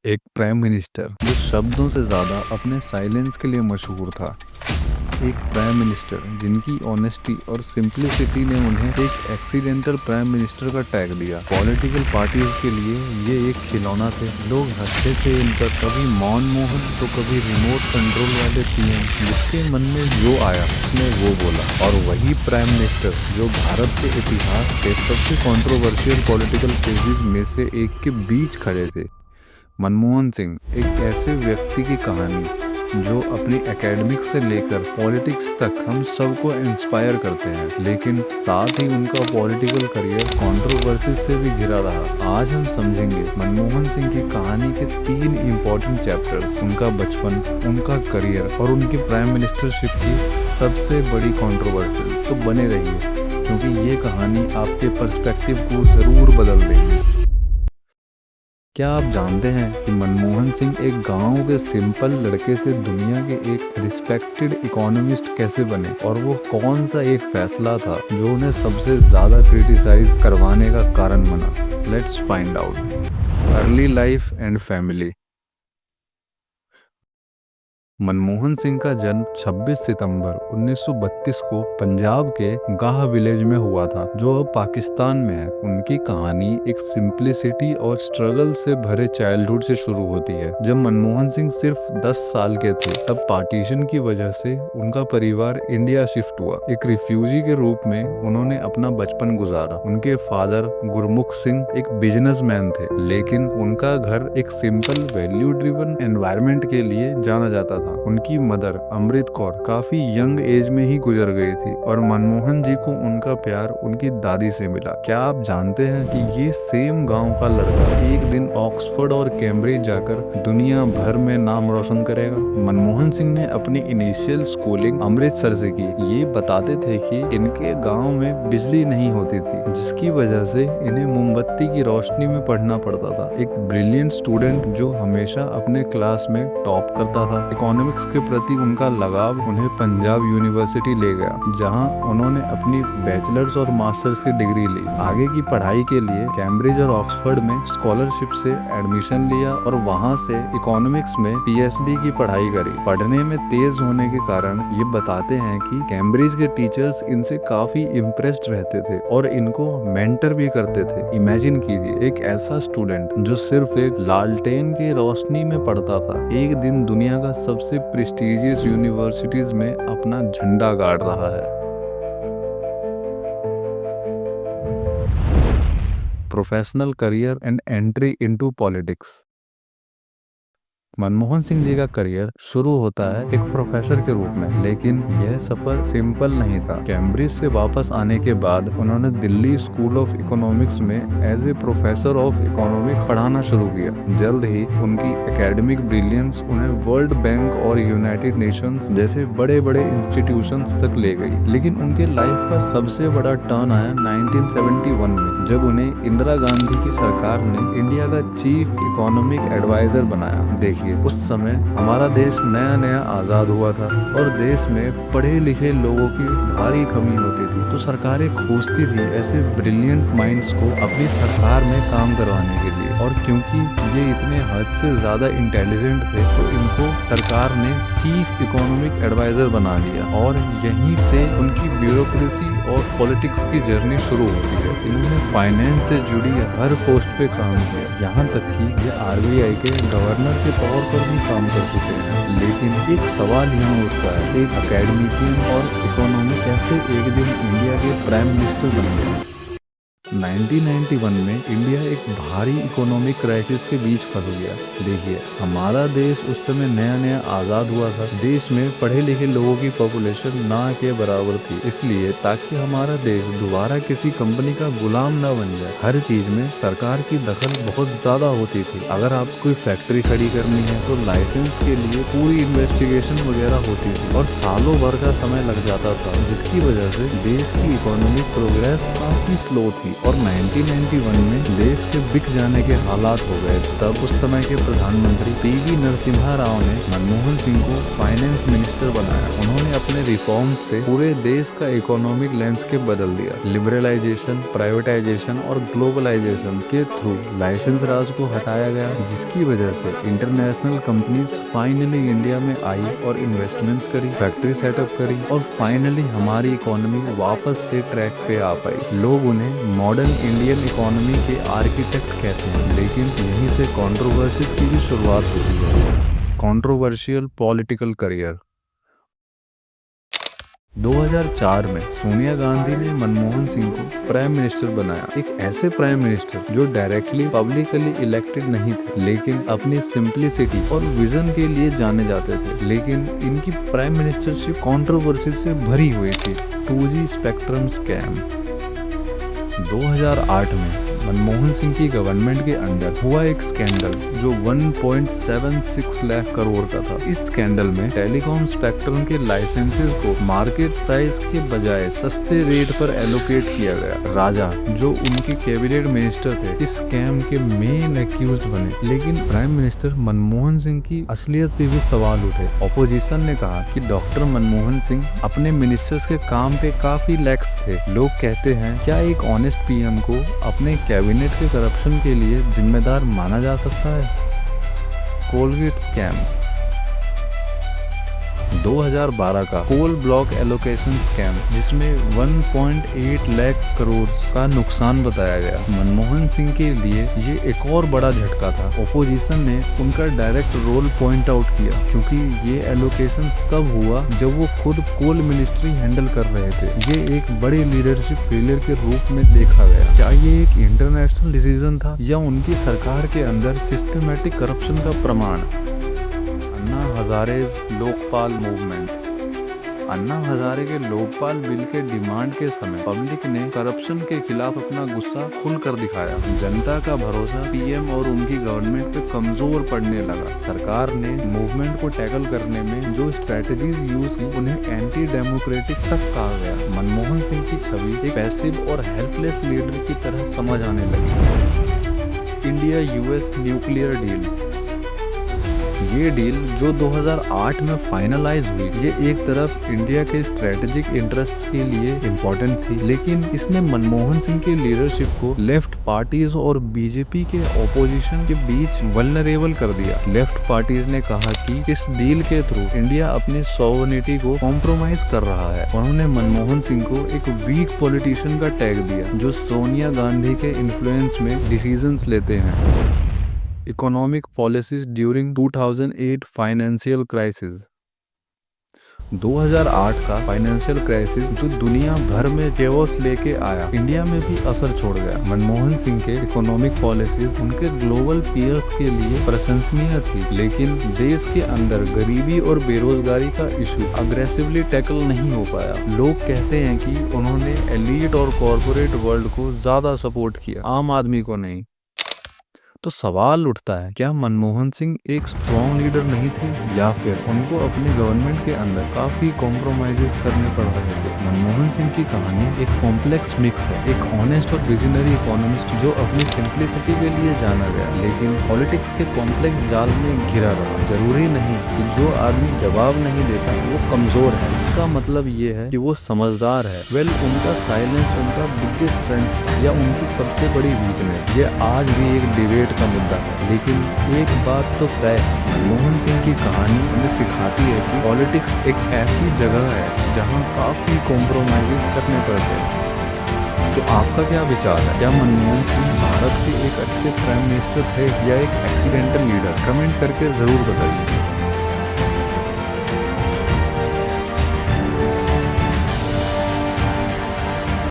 एक prime minister जो शब्दों से ज़्यादा अपने साइलेंस के लिए मशहूर था। एक प्राइम मिनिस्टर जिनकी ऑनेस्टी और सिंप्लिसिटी ने उन्हें एक एक्सीडेंटल प्राइम मिनिस्टर का टैग दिया। पॉलिटिकल पार्टीज के लिए ये एक खिलौना थे। लोग हंसते थे इन पर, कभी मनमोहन तो कभी रिमोट कंट्रोल वाले पीएम। जिसके मन में जो आया उसने वो बोला। और वही प्राइम मिनिस्टर जो भारत के इतिहास के सबसे कंट्रोवर्शियल पॉलिटिकल केसेस में से एक के बीच खड़े थे। मनमोहन सिंह एक ऐसे व्यक्ति की कहानी जो अपनी एकेडमिक्स से लेकर पॉलिटिक्स तक हम सबको इंस्पायर करते हैं, लेकिन साथ ही उनका पॉलिटिकल करियर कंट्रोवर्सी से भी घिरा रहा। आज हम समझेंगे मनमोहन सिंह की कहानी के 3 इम्पोर्टेंट चैप्टर्स, उनका बचपन, उनका करियर और उनकी प्राइम मिनिस्टरशिप की सबसे बड़ी कंट्रोवर्सी। तो बने रहिए, क्योंकि ये कहानी आपके पर्सपेक्टिव को ज़रूर बदल देगी। क्या आप जानते हैं कि मनमोहन सिंह एक गांव के सिंपल लड़के से दुनिया के एक रिस्पेक्टेड इकोनॉमिस्ट कैसे बने, और वो कौन सा एक फैसला था जो उन्हें सबसे ज्यादा क्रिटिसाइज करवाने का कारण बना? Let's find out. Early life and family. Manmohan Singh का जन्म 26 सितंबर 1932 को पंजाब के गाह विलेज में हुआ था, जो अब पाकिस्तान में है। उनकी कहानी एक सिंप्लिसिटी और स्ट्रगल से भरे चाइल्डहुड से शुरू होती है। जब मनमोहन सिंह सिर्फ 10 साल के थे, तब पार्टीशन की वजह से उनका परिवार इंडिया शिफ्ट हुआ। एक रिफ्यूजी के रूप में उन्होंने अपना बचपन गुजारा। उनके फादर गुरमुख सिंह एक बिजनेसमैन थे, लेकिन उनका घर एक सिंपल वैल्यू ड्रिवन एनवायरनमेंट के लिए जाना जाता था। उनकी मदर अमृत कौर काफी यंग एज में ही गुजर गई थी, और मनमोहन जी को उनका प्यार उनकी दादी से मिला। क्या आप जानते हैं कि ये सेम गांव का लड़का एक दिन ऑक्सफोर्ड और कैम्ब्रिज जाकर दुनिया भर में नाम रोशन करेगा? मनमोहन सिंह ने अपनी इनिशियल स्कूलिंग अमृतसर से की। ये बताते थे कि इनके गाँव में बिजली नहीं होती थी, जिसकी वजह से इन्हें मोमबत्ती की रोशनी में पढ़ना पड़ता था। एक ब्रिलियंट स्टूडेंट जो हमेशा अपने क्लास में टॉप करता था। इकोनॉमिक्स के प्रति उनका लगाव उन्हें पंजाब यूनिवर्सिटी ले गया, जहां उन्होंने अपनी बैचलर्स और मास्टर्स की डिग्री ली। आगे की पढ़ाई के लिए कैम्ब्रिज और ऑक्सफोर्ड में स्कॉलरशिप से एडमिशन लिया और वहां से इकोनॉमिक्स में पीएचडी की पढ़ाई करी। पढ़ने में तेज होने के कारण ये बताते हैं कि कैम्ब्रिज के टीचर्स इनसे काफी इम्प्रेस्ड रहते थे और इनको मेंटर भी करते थे। इमेजिन कीजिए, एक ऐसा स्टूडेंट जो सिर्फ एक लालटेन की रोशनी में पढ़ता था, एक दिन दुनिया का सबसे प्रेस्टिजियस यूनिवर्सिटीज में अपना झंडा गाड़ रहा है। Professional career and entry into politics. Manmohan Singh ji का करियर शुरू होता है एक प्रोफेसर के रूप में, लेकिन यह सफर सिंपल नहीं था। कैम्ब्रिज से वापस आने के बाद उन्होंने दिल्ली स्कूल ऑफ इकोनॉमिक्स में as a professor of economics पढ़ाना शुरू किया। जल्द ही उनकी एकेडमिक ब्रिलियंस उन्हें वर्ल्ड बैंक और यूनाइटेड नेशंस जैसे बड़े बड़े इंस्टीट्यूशंस तक ले गई। लेकिन उनके लाइफ का सबसे बड़ा टर्न आया 1971 में, जब उन्हें इंदिरा गांधी की सरकार ने इंडिया का चीफ इकोनॉमिक एडवाइजर बनाया। देखिए, उस समय हमारा देश नया नया आज़ाद हुआ था और देश में पढ़े लिखे लोगों की भारी कमी होती थी। तो सरकारें खोजती थी ऐसे ब्रिलियंट माइंड्स को अपनी सरकार में काम करवाने के लिए, और क्योंकि ये इतने हद से ज़्यादा इंटेलिजेंट थे, तो इनको सरकार ने चीफ इकोनॉमिक एडवाइज़र बना लिया, और यहीं से उनकी ब्यूरोक्रेसी और पॉलिटिक्स की जर्नी शुरू होती है। इन्होंने फाइनेंस से जुड़ी हर पोस्ट पे काम किया, यहाँ तक कि ये आरबीआई के गवर्नर के तौर पर भी काम कर चुके हैं। लेकिन एक सवाल यहाँ उठता है, एक एकेडमिशियन और इकोनॉमिस्ट कैसे एक दिन इंडिया के प्राइम मिनिस्टर बन गए? 1991 में इंडिया एक भारी इकोनॉमिक क्राइसिस के बीच फंस गया। देखिए, हमारा देश उस समय नया नया आज़ाद हुआ था। देश में पढ़े लिखे लोगों की पॉपुलेशन ना के बराबर थी। इसलिए ताकि हमारा देश दोबारा किसी कंपनी का गुलाम ना बन जाए, हर चीज़ में सरकार की दखल बहुत ज़्यादा होती थी। अगर आप कोई फैक्ट्री खड़ी करनी है तो लाइसेंस के लिए पूरी इन्वेस्टिगेशन वगैरह होती थी, और सालों भर का समय लग जाता था, जिसकी वजह से देश की इकोनॉमिक प्रोग्रेस काफ़ी स्लो थी। और 1991 में देश के बिक जाने के हालात हो गए। तब उस समय के प्रधानमंत्री पीवी नरसिम्हा राव ने मनमोहन सिंह को फाइनेंस मिनिस्टर बनाया। उन्होंने अपने रिफॉर्म्स से पूरे देश का इकोनॉमिक लैंडस्केप बदल दिया। लिबरलाइजेशन, प्राइवेटाइजेशन और ग्लोबलाइजेशन के थ्रू लाइसेंस राज को हटाया गया, जिसकी वजह से इंटरनेशनल कंपनीज फाइनली इंडिया में आई और इन्वेस्टमेंट्स करी, फैक्ट्री सेटअप करी और फाइनली हमारी इकोनॉमी वापस से ट्रैक पे आ पाई। लोग उन्हें मॉडर्न इंडियन इकोनॉमी के आर्किटेक्ट कहते हैं, लेकिन यहीं से कंट्रोवर्सीज की भी शुरुआत होती है। Controversial political career. 2004 में सोनिया गांधी ने मनमोहन सिंह को प्राइम मिनिस्टर बनाया। एक ऐसे प्राइम मिनिस्टर जो डायरेक्टली पब्लिकली इलेक्टेड नहीं थे, लेकिन अपनी सिंप्लिसिटी और विजन के लिए जाने जाते थे। लेकिन इनकी प्राइम मिनिस्टरशिप कंट्रोवर्सी से भरी हुई थी। 2G spectrum scam. 2008 में मनमोहन सिंह की गवर्नमेंट के अंदर हुआ एक स्कैंडल जो 1.76 लाख करोड़ का था। इस स्कैंडल में टेलीकॉम स्पेक्ट्रम के लाइसेंसेस को मार्केट प्राइस के बजाय सस्ते रेट पर एलोकेट किया गया। राजा, जो उनके कैबिनेट मिनिस्टर थे, इस स्कैम के मेन एक्यूज्ड बने। लेकिन प्राइम मिनिस्टर मनमोहन सिंह की असलियत पे भी सवाल उठे। ऑपोजिशन ने कहा कि डॉक्टर मनमोहन सिंह अपने मिनिस्टर्स के काम पे काफी लैक्स थे। लोग कहते हैं, क्या एक ऑनेस्ट पीएम को अपने कैबिनेट के करप्शन के लिए जिम्मेदार माना जा सकता है? Colgate scam. 2012 का कोल ब्लॉक एलोकेशन स्कैम, जिसमें 1.8 लाख करोड़ का नुकसान बताया गया। मनमोहन सिंह के लिए ये एक और बड़ा झटका था। ओपोजिशन ने उनका डायरेक्ट रोल पॉइंट आउट किया, क्योंकि ये एलोकेशन तब हुआ जब वो खुद कोल मिनिस्ट्री हैंडल कर रहे थे। ये एक बड़े लीडरशिप फेलियर के रूप में देखा गया। क्या ये एक इंटरनेशनल डिसीजन था या उनकी सरकार के अंदर सिस्टमैटिक करप्शन का प्रमाण? अन्ना हजारेज लोकपाल मूवमेंट। अन्ना हजारे के लोकपाल बिल के डिमांड के समय पब्लिक ने करप्शन के खिलाफ अपना गुस्सा खुलकर दिखाया। जनता का भरोसा पीएम और उनकी गवर्नमेंट पे कमजोर पड़ने लगा। सरकार ने मूवमेंट को टैकल करने में जो स्ट्रेटजीज यूज की, उन्हें एंटी डेमोक्रेटिक तक कहा गया। मनमोहन सिंह की छवि एक पैसिव और हेल्पलेस लीडर की तरह समझ आने लगी। India US nuclear deal. ये डील जो 2008 में फाइनलाइज हुई, ये एक तरफ इंडिया के स्ट्रेटेजिक इंटरेस्ट्स के लिए इम्पोर्टेंट थी, लेकिन इसने मनमोहन सिंह के लीडरशिप को लेफ्ट पार्टीज और बीजेपी के ऑपोजिशन के बीच वल्नरेबल कर दिया। लेफ्ट पार्टीज ने कहा कि इस डील के थ्रू इंडिया अपनी सॉवरेनिटी को कॉम्प्रोमाइज कर रहा है। उन्होंने मनमोहन सिंह को एक वीक पॉलिटिशियन का टैग दिया, जो सोनिया गांधी के इन्फ्लुएंस में डिसीजंस लेते हैं। Economic policies during 2008 financial crisis. 2008 का फाइनेंशियल क्राइसिस जो दुनिया भर में केओस लेके आया, इंडिया में भी असर छोड़ गया। मनमोहन सिंह के इकोनॉमिक पॉलिसीज उनके ग्लोबल पीयर्स के लिए प्रशंसनीय थी, लेकिन देश के अंदर गरीबी और बेरोजगारी का इशू अग्रेसिवली टैकल नहीं हो पाया। लोग कहते हैं कि उन्होंने एलीट और कॉर्पोरेट वर्ल्ड को ज्यादा सपोर्ट किया, आम आदमी को नहीं। तो सवाल उठता है, क्या मनमोहन सिंह एक स्ट्रॉन्ग लीडर नहीं थे, या फिर उनको अपनी गवर्नमेंट के अंदर काफी कॉम्प्रोमाइजेस करने पड़ रहे थे? मनमोहन सिंह की कहानी एक कॉम्प्लेक्स मिक्स है। एक ऑनेस्ट और विजनरी इकोनॉमिस्ट जो अपनी सिंप्लिसिटी के लिए जाना गया, लेकिन पॉलिटिक्स के कॉम्प्लेक्स जाल में घिरा रहा। जरूरी नहीं कि जो आदमी जवाब नहीं देता वो कमजोर है, इसका मतलब ये है कि वो समझदार है। उनका साइलेंस उनका बिगेस्ट स्ट्रेंथ या उनकी सबसे बड़ी वीकनेस, ये आज भी एक डिबेट का मुद्दा है। लेकिन एक बात तो तय है, मनमोहन सिंह की कहानी हमें सिखाती है कि पॉलिटिक्स एक ऐसी जगह है जहां काफी कॉम्प्रोमाइज करने पड़ते हैं। तो आपका क्या विचार है? क्या मनमोहन सिंह भारत के एक अच्छे प्राइम मिनिस्टर थे या एक एक्सीडेंटल लीडर? कमेंट करके जरूर बताइए।